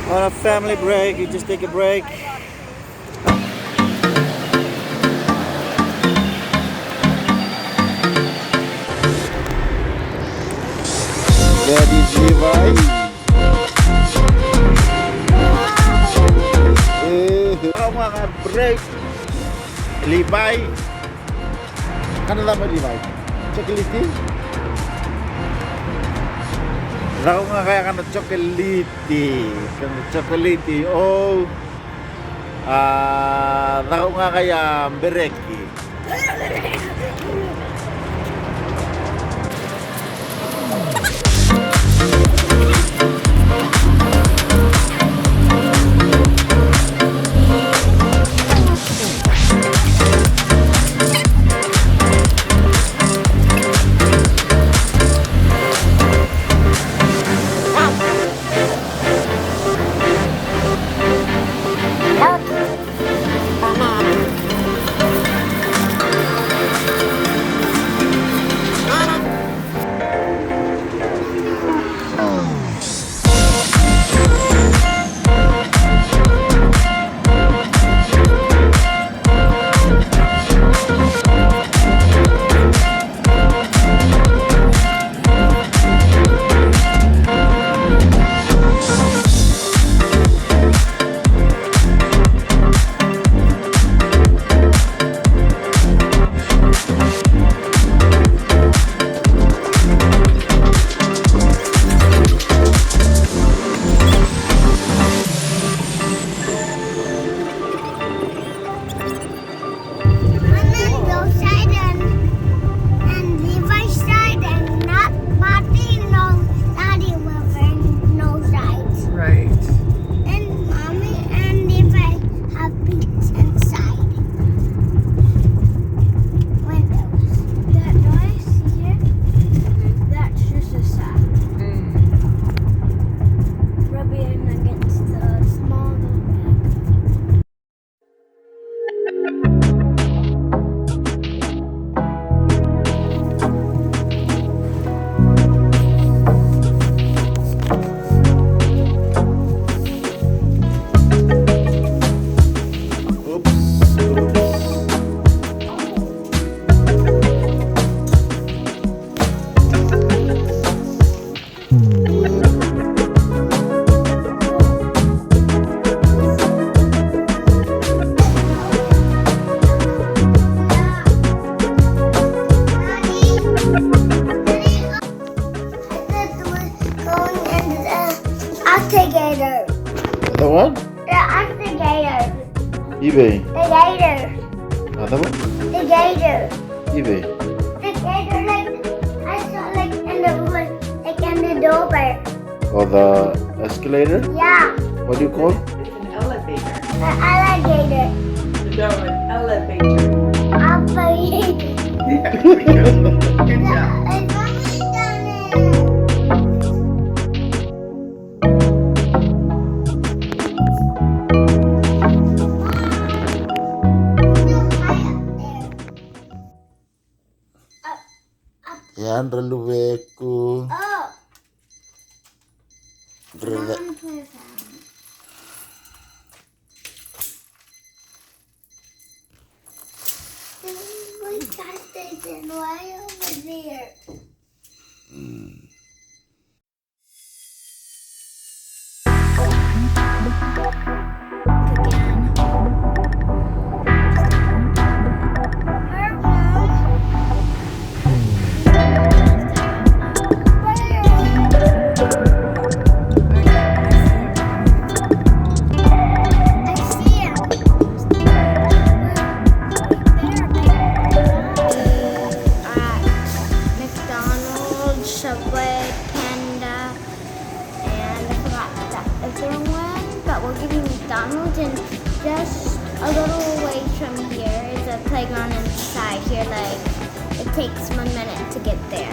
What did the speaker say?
On a family break, you just take a break. That is Levi. Ako mga break. Levi. Ano naman Levi? Chocolate? Ako nga kaya ka na chocolate. Oh. Ako nga kaya bereki. The what? The alligator. eBay. The gator. Ano ba? The gator. eBay. The gator, like, I saw, like, in the wood, like, in the door. Or the escalator? Yeah. What do you call? It's an elevator. The alligator. No, an elevator. Alligator. Yeah, there we go. Good job. It's mommy done it. Yan, raluweku. Oh. Rala. We got this in way over there. Subway, Panda, and I forgot that other one, but we're giving McDonald's, and just a little ways from here is a playground inside here, like it takes 1 minute to get there.